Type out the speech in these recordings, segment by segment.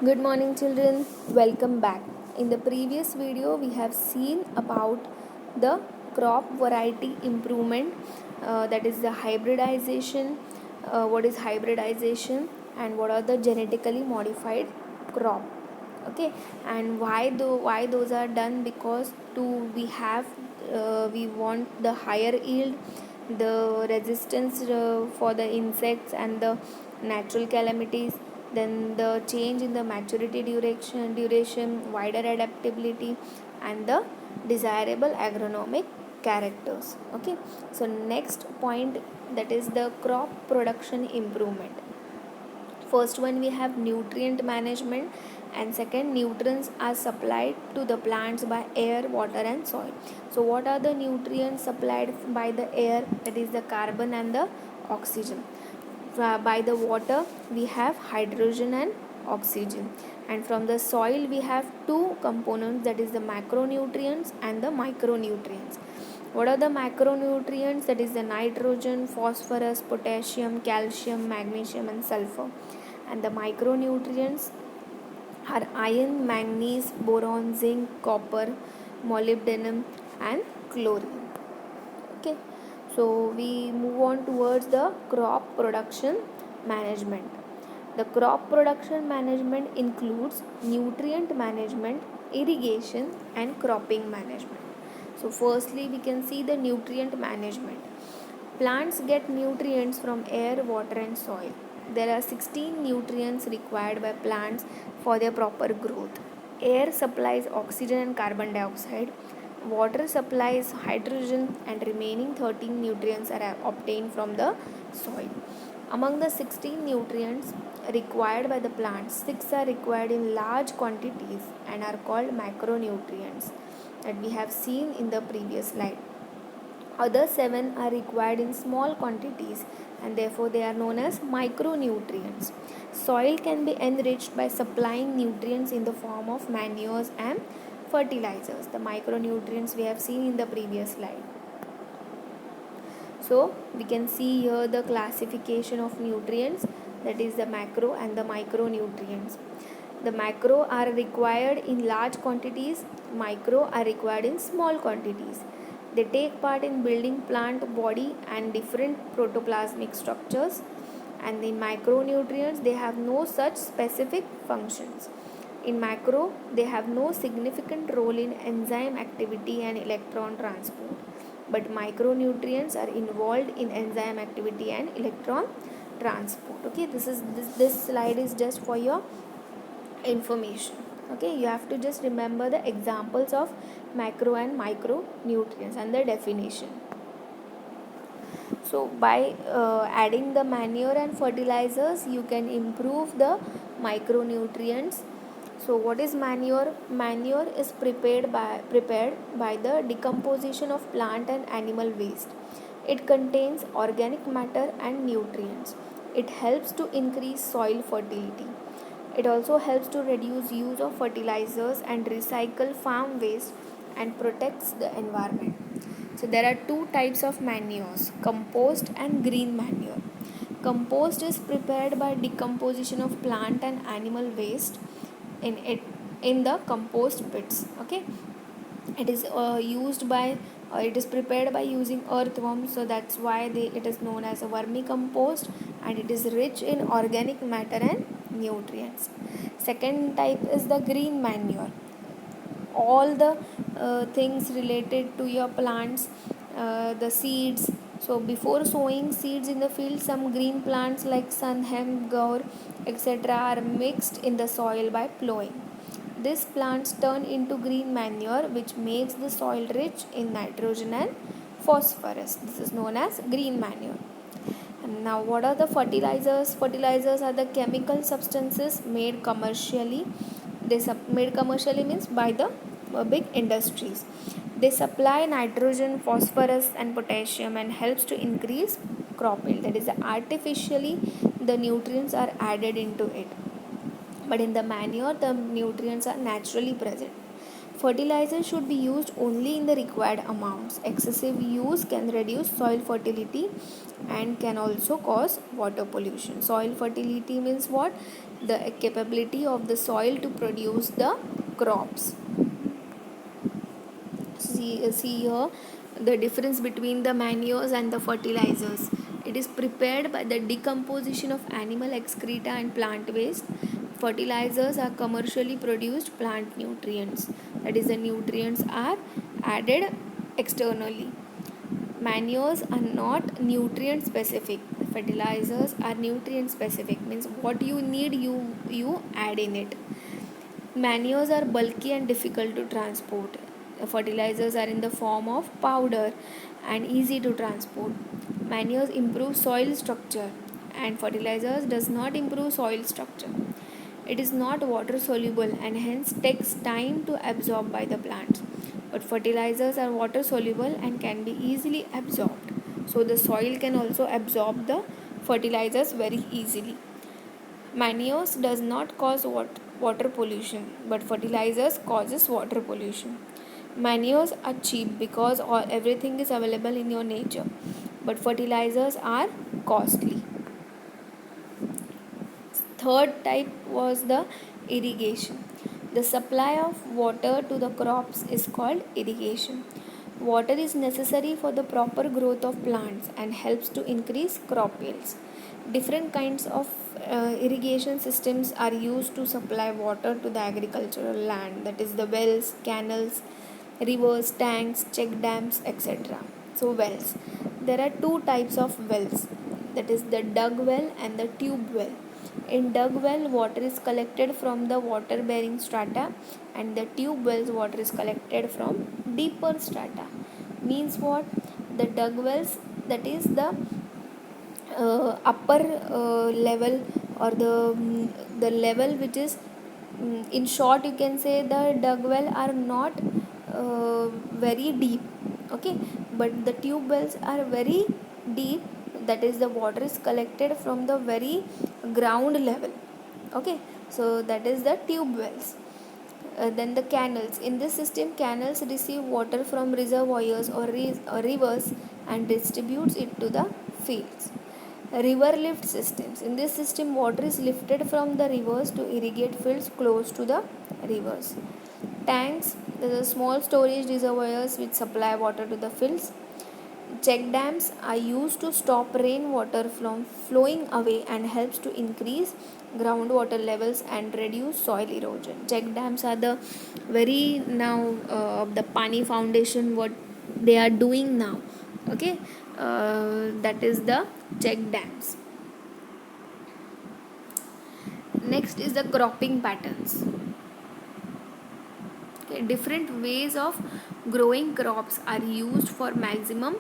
Good morning, children. Welcome back. In the previous video, we have seen about the crop variety improvement, that is the hybridization. What is hybridization and what are the genetically modified crop? Okay, and why those are done? Because we want the higher yield, the resistance for the insects and the natural calamities, then the change in the maturity duration, wider adaptability, and the desirable agronomic characters. Okay, so next point, that is the crop production improvement. First one, we have nutrient management, and second, nutrients are supplied to the plants by air, water, and soil. So what are the nutrients supplied by the air? That is the carbon and the oxygen. By the water we have hydrogen and oxygen, and from the soil we have two components, that is the macronutrients and the micronutrients. What are the macronutrients? That is the nitrogen, phosphorus, potassium, calcium, magnesium, and sulfur. And the micronutrients are iron, manganese, boron, zinc, copper, molybdenum, and chlorine. Okay, so we move on towards the crop production management. The crop production management includes nutrient management, irrigation, and cropping management. So firstly, we can see the nutrient management. Plants get nutrients from air, water, and soil. There are 16 nutrients required by plants for their proper growth. Air supplies oxygen and carbon dioxide. Water supplies hydrogen, and remaining 13 nutrients are obtained from the soil. Among the 16 nutrients required by the plants, 6 are required in large quantities and are called macronutrients that we have seen in the previous slide. Other 7 are required in small quantities and therefore they are known as micronutrients. Soil can be enriched by supplying nutrients in the form of manures and fertilizers. The micronutrients we have seen in the previous slide. So we can see here the classification of nutrients, that is the macro and the micronutrients. The macro are required in large quantities, micro are required in small quantities. They take part in building plant body and different protoplasmic structures, and in micronutrients they have no such specific functions. In macro, they have no significant role in enzyme activity and electron transport, but micronutrients are involved in enzyme activity and electron transport. Okay, this slide is just for your information. Okay, you have to just remember the examples of macro and micronutrients and the definition. So by adding the manure and fertilizers, you can improve the micronutrients. So what is manure? Manure is prepared by the decomposition of plant and animal waste. It contains organic matter and nutrients. It helps to increase soil fertility. It also helps to reduce use of fertilizers and recycle farm waste and protects the environment. So there are two types of manures, compost and green manure. Compost is prepared by decomposition of plant and animal waste in it in the compost pits. Okay, it is it is prepared by using earthworms, so that's why it is known as a vermicompost, and it is rich in organic matter and nutrients. Second type is the green manure. All the things related to your plants, the seeds. So before sowing seeds in the field, some green plants like sun, hemp, gaur, etc. are mixed in the soil by plowing. These plants turn into green manure, which makes the soil rich in nitrogen and phosphorus. This is known as green manure. And now, what are the fertilizers? Fertilizers are the chemical substances made commercially. Made commercially means by the big industries. They supply nitrogen, phosphorus, and potassium and helps to increase crop yield. That is, artificially the nutrients are added into it, but in the manure the nutrients are naturally present. Fertilizer should be used only in the required amounts. Excessive use can reduce soil fertility and can also cause water pollution. Soil fertility means what? the capability of the soil to produce the crops. See here the difference between the manures and the fertilizers. It is prepared by the decomposition of animal excreta and plant waste. Fertilizers are commercially produced plant nutrients, that is, the nutrients are added externally. Manures are not nutrient specific. Fertilizers are nutrient specific, means what you need you add in it. Manures are bulky and difficult to transport. Fertilizers are in the form of powder and easy to transport. Manures improve soil structure and fertilizers does not improve soil structure. It is not water soluble and hence takes time to absorb by the plants. But fertilizers are water soluble and can be easily absorbed. So the soil can also absorb the fertilizers very easily. Manures does not cause water pollution, but fertilizers causes water pollution. Manures are cheap because everything is available in your nature, but fertilizers are costly. Third type was the irrigation. The supply of water to the crops is called irrigation. Water is necessary for the proper growth of plants and helps to increase crop yields. Different kinds of irrigation systems are used to supply water to the agricultural land, that is, the wells, canals, rivers, tanks, check dams, etc. So, wells. There are two types of wells, that is, the dug well and the tube well. In dug well, water is collected from the water bearing strata, and the tube wells, water is collected from deeper strata. Means what? The dug wells, that is the upper level, or the level which is, in short you can say, the dug well are not very deep, okay, but the tube wells are very deep, that is, the water is collected from the very ground level, okay. So that is the tube wells. Then the canals. In this system, canals receive water from reservoirs or rivers and distributes it to the fields. River lift systems. In this system, water is lifted from the rivers to irrigate fields close to the rivers. Tanks. There are small storage reservoirs which supply water to the fields. Check dams are used to stop rainwater from flowing away and helps to increase groundwater levels and reduce soil erosion. Check dams are the very now of the Pani Foundation, what they are doing now. Okay, that is the check dams. Next is the cropping patterns. Okay, different ways of growing crops are used for maximum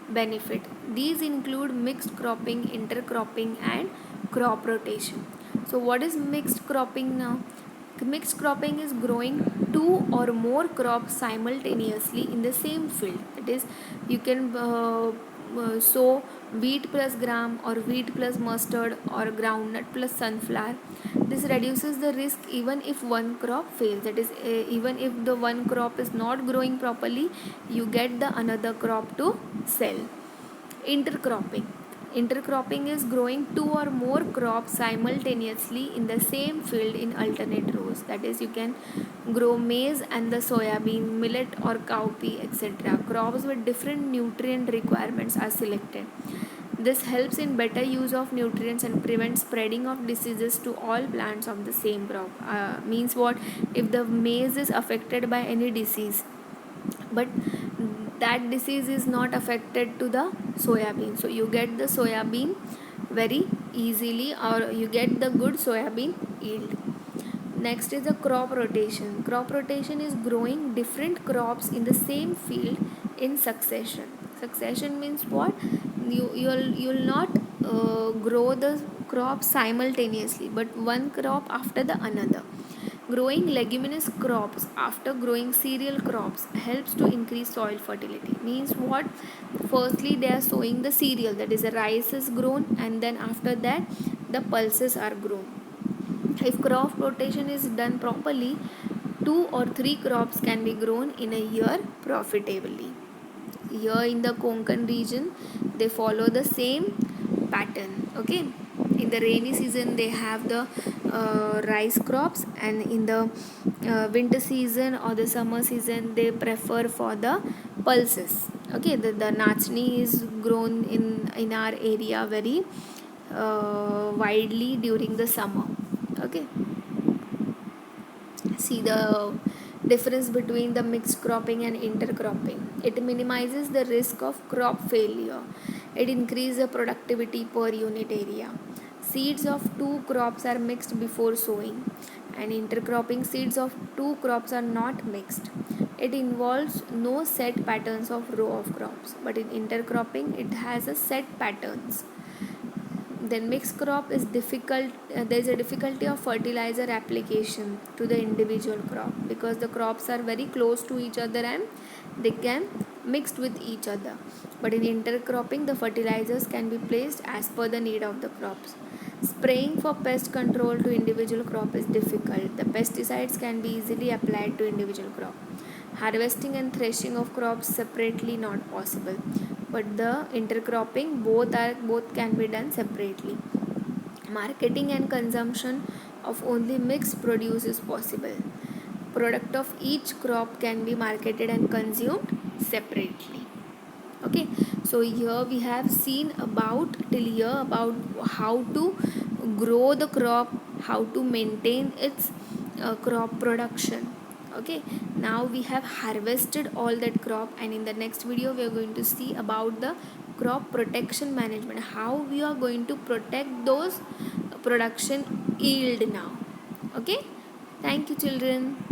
benefit. These include mixed cropping, intercropping, and crop rotation. So, what is mixed cropping now? Mixed cropping is growing two or more crops simultaneously in the same field. That is, you can sow wheat plus gram or wheat plus mustard or groundnut plus sunflower. This reduces the risk even if one crop fails. That is, even if the one crop is not growing properly, you get the another crop to sell. Intercropping. Intercropping is growing two or more crops simultaneously in the same field in alternate rows. That is, you can grow maize and the soybean, millet or cowpea, etc. Crops with different nutrient requirements are selected. This helps in better use of nutrients and prevents spreading of diseases to all plants of the same crop. Means what? If the maize is affected by any disease, but that disease is not affected to the soybean, so you get the soybean very easily, or you get the good soybean yield. Next is the crop rotation. Crop rotation is growing different crops in the same field in succession. Succession means what? You'll not grow the crop simultaneously, but one crop after the another. Growing leguminous crops after growing cereal crops helps to increase soil fertility. Means what? Firstly, they are sowing the cereal, that is, the rice is grown, and then after that, the pulses are grown. If crop rotation is done properly, two or three crops can be grown in a year profitably. Here in the Konkan region, they follow the same pattern. Okay, in the rainy season, they have the rice crops, and in the winter season or the summer season they prefer for the pulses. Okay, the nachni is grown in our area very widely during the summer. Okay, see the difference between the mixed cropping and intercropping. It minimizes the risk of crop failure. It increases the productivity per unit area. Seeds of two crops are mixed before sowing, and intercropping seeds of two crops are not mixed. It involves no set patterns of row of crops, but in intercropping it has a set patterns. Then mixed crop is difficult. There is a difficulty of fertilizer application to the individual crop because the crops are very close to each other and they can mixed with each other. But in intercropping the fertilizers can be placed as per the need of the crops. Spraying for pest control to individual crop is difficult. The pesticides can be easily applied to individual crop. Harvesting and threshing of crops separately not possible, but the intercropping both can be done separately. Marketing and consumption of only mixed produce is possible. Product of each crop can be marketed and consumed separately. Okay, so here we have seen about till here about how to grow the crop, how to maintain its crop production. Okay, now we have harvested all that crop, and in the next video we are going to see about the crop protection management, how we are going to protect those production yield now. Okay, thank you children.